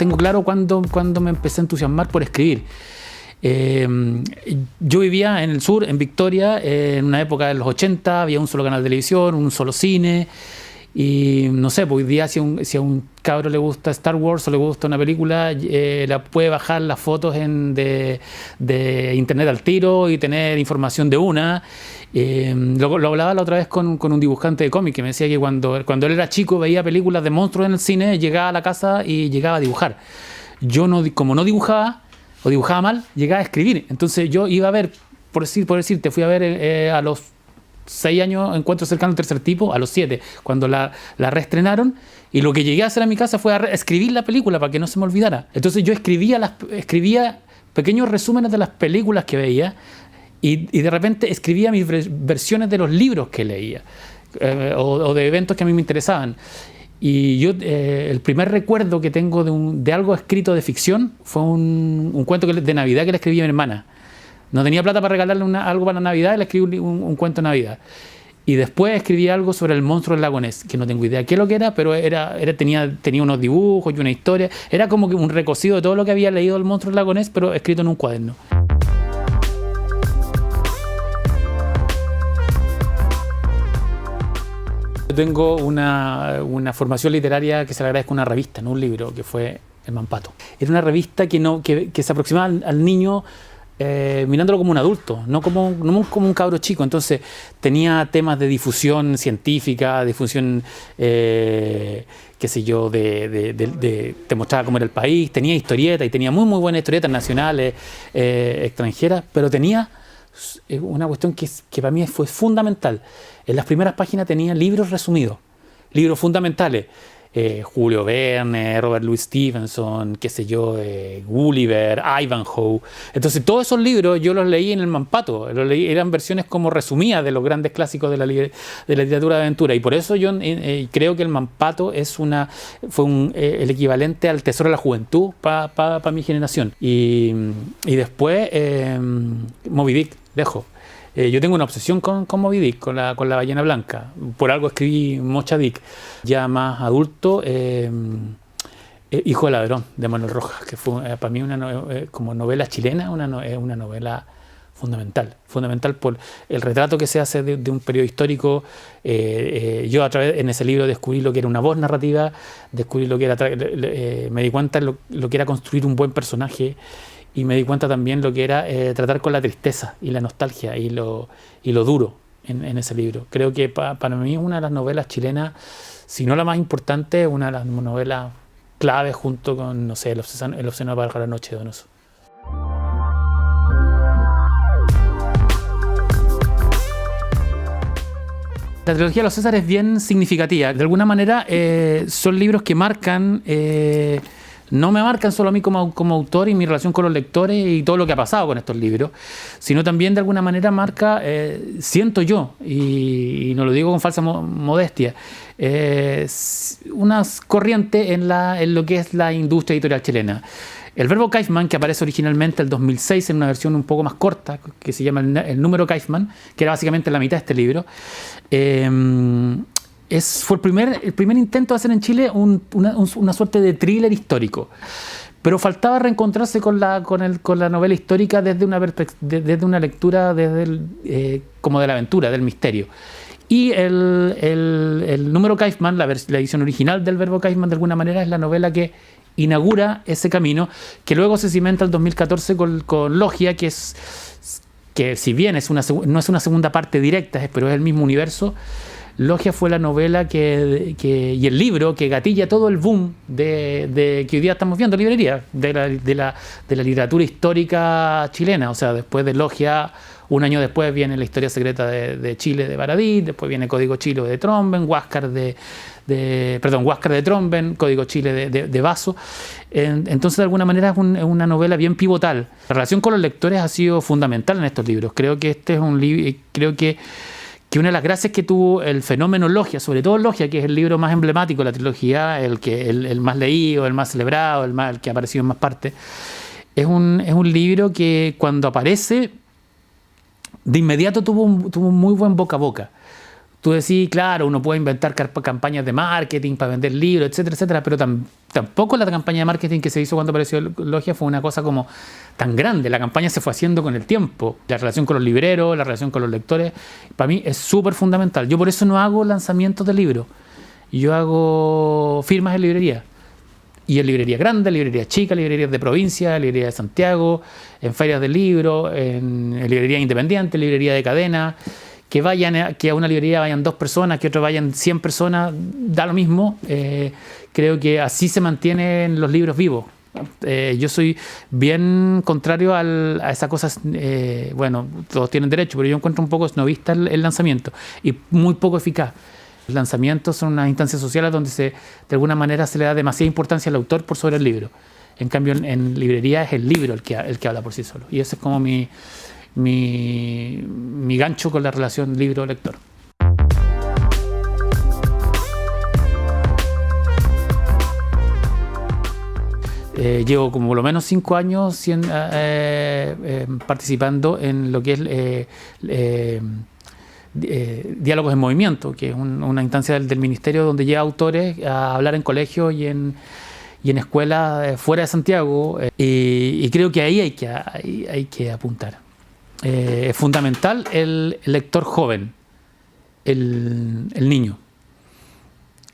tengo claro cuando me empecé a entusiasmar por escribir. Yo vivía en el sur, en Victoria, en una época de los 80, había un solo canal de televisión, un solo cine. Y no sé, pues hoy día si a un cabro le gusta Star Wars o le gusta una película, la puede bajar las fotos de internet al tiro y tener información de una. Lo hablaba la otra vez con un dibujante de cómic que me decía que cuando él era chico veía películas de monstruos en el cine, llegaba a la casa y llegaba a dibujar. Yo como no dibujaba o dibujaba mal, llegaba a escribir. Entonces yo iba a ver, por decirte, fui a ver a los 6 años Encuentro cercano al tercer tipo, a los 7, cuando la reestrenaron, y lo que llegué a hacer a mi casa fue a escribir la película para que no se me olvidara. Entonces yo escribía pequeños resúmenes de las películas que veía y de repente escribía mis versiones de los libros que leía o de eventos que a mí me interesaban. Y yo el primer recuerdo que tengo de algo escrito de ficción fue un cuento de Navidad que le escribí a mi hermana. No tenía plata para regalarle algo para Navidad, le escribí un cuento de Navidad. Y después escribí algo sobre el monstruo del lago Ness, que no tengo idea qué es lo que era, pero tenía unos dibujos y una historia. Era como que un recocido de todo lo que había leído del monstruo del lago Ness, pero escrito en un cuaderno. Yo tengo una formación literaria que se le agradezco a una revista, no un libro, que fue El Mampato. Era una revista que se aproximaba al niño mirándolo como un adulto, no como un cabro chico. Entonces tenía temas de difusión científica, difusión, qué sé yo, te mostraba cómo era el país, tenía historietas, y tenía muy buenas historietas nacionales, extranjeras, pero tenía una cuestión que para mí fue fundamental. En las primeras páginas tenía libros resumidos, libros fundamentales. Julio Verne, Robert Louis Stevenson, qué sé yo, Gulliver, Ivanhoe. Entonces todos esos libros yo los leí en el Mampato, eran versiones como resumidas de los grandes clásicos de la literatura de aventura, y por eso yo creo que el Mampato fue el equivalente al Tesoro de la Juventud para mi generación. Y después Moby Dick, dejo. Yo tengo una obsesión con Moby Dick, con la ballena blanca. Por algo escribí Mocha Dick. Ya más adulto, Hijo del ladrón, de Manuel Rojas, que fue para mí como novela chilena, una novela fundamental por el retrato que se hace de un periodo histórico. Yo en ese libro descubrí lo que era una voz narrativa, descubrí lo que era, me di cuenta lo que era construir un buen personaje. Y me di cuenta también lo que era tratar con la tristeza y la nostalgia y lo duro en ese libro. Creo que para mí es una de las novelas chilenas, si no la más importante, una de las novelas claves junto con, no sé, El Océano para la noche de Donoso. La trilogía de los Césares es bien significativa. De alguna manera son libros que marcan... no me marcan solo a mí como autor y mi relación con los lectores y todo lo que ha pasado con estos libros, sino también de alguna manera marca, siento yo, y no lo digo con falsa modestia, una corriente en lo que es la industria editorial chilena. El verbo Kaufman, que aparece originalmente en el 2006 en una versión un poco más corta, que se llama el número Kaufman, que era básicamente la mitad de este libro, fue el primer intento de hacer en Chile una suerte de thriller histórico. Pero faltaba reencontrarse con la novela histórica desde una lectura como de la aventura, del misterio. Y el número Kaufman, la edición original del verbo Kaufman, de alguna manera es la novela que inaugura ese camino, que luego se cimenta en 2014 con Logia, que si bien no es una segunda parte directa, pero es el mismo universo. Logia fue la novela y el libro que gatilla todo el boom que hoy día estamos viendo en librerías, de la literatura histórica chilena. O sea, después de Logia, un año después viene La historia secreta de Chile de Baradit, después viene Código Chile de Tromben, Huáscar de Tromben, Código Chile de Basso. Entonces, de alguna manera, es una novela bien pivotal. La relación con los lectores ha sido fundamental en estos libros. Creo que este es un libro, que una de las gracias que tuvo el fenómeno Logia, sobre todo Logia, que es el libro más emblemático de la trilogía, el más leído, el más celebrado, el que ha aparecido en más partes, es un libro que cuando aparece, de inmediato tuvo un muy buen boca a boca. tú decís, claro, uno puede inventar campañas de marketing para vender libros, etcétera, etcétera, pero tampoco la campaña de marketing que se hizo cuando apareció Logia fue una cosa como tan grande. La campaña se fue haciendo con el tiempo. La relación con los libreros, la relación con los lectores, para mí es súper fundamental. Yo por eso no hago lanzamientos de libros. Yo hago firmas en librería. Y en librerías grandes, librerías chicas, librerías de provincia, librerías de Santiago, en ferias del libro, en librerías independientes, librerías de cadena. Que a una librería vayan 2 personas, que a otra vayan 100 personas, da lo mismo. Creo que así se mantienen los libros vivos. Yo soy bien contrario a esas cosas. Bueno, todos tienen derecho, pero yo encuentro un poco esnovista el lanzamiento y muy poco eficaz. Los lanzamientos son unas instancias sociales donde de alguna manera se le da demasiada importancia al autor por sobre el libro. En cambio, en librería es el libro el que habla por sí solo. Y ese es como mi gancho con la relación libro-lector. Llevo como por lo menos 5 años participando en lo que es Diálogos en Movimiento, que es una instancia del ministerio donde lleva autores a hablar en colegios y en escuelas fuera de Santiago. Y creo que ahí hay que apuntar. Es fundamental el lector joven, el niño,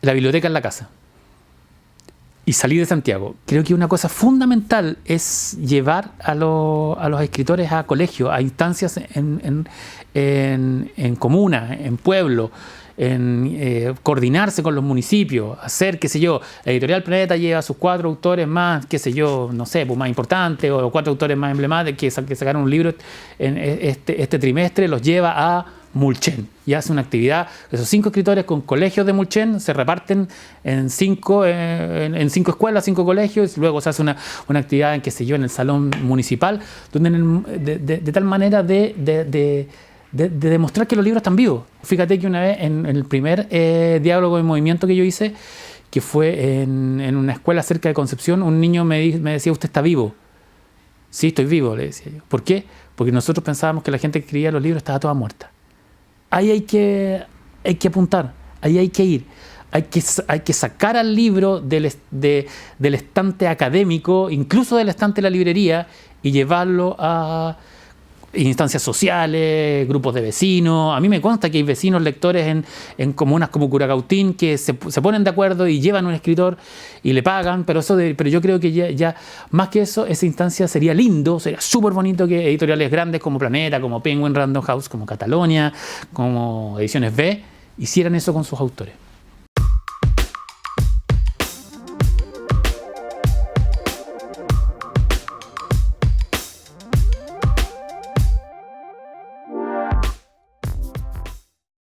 la biblioteca en la casa y salir de Santiago. Creo que una cosa fundamental es llevar a los escritores a colegios, a instancias en comunas, en pueblos, coordinarse con los municipios, hacer, qué sé yo, la Editorial Planeta lleva a sus 4 autores más, qué sé yo, no sé, pues más importantes, o 4 autores más emblemáticos que sacaron un libro en este trimestre, los lleva a Mulchen y hace una actividad. Esos 5 escritores con colegios de Mulchen se reparten en 5 escuelas, 5 colegios, y luego se hace una actividad en, qué sé yo, en el salón municipal, donde de tal manera de demostrar que los libros están vivos. Fíjate que una vez en el primer diálogo en movimiento que yo hice, que fue en una escuela cerca de Concepción, un niño me decía, ¿usted está vivo? Sí, estoy vivo, le decía yo. ¿Por qué? Porque nosotros pensábamos que la gente que escribía los libros estaba toda muerta. Ahí hay que apuntar, ahí hay que ir. Hay que sacar al libro del estante académico, incluso del estante de la librería, y llevarlo a instancias sociales, grupos de vecinos. A mí me consta que hay vecinos lectores en comunas como Curacautín que se ponen de acuerdo y llevan un escritor y le pagan, pero yo creo que ya más que eso, esa instancia sería lindo, sería súper bonito que editoriales grandes como Planeta, como Penguin Random House, como Catalonia, como Ediciones B, hicieran eso con sus autores.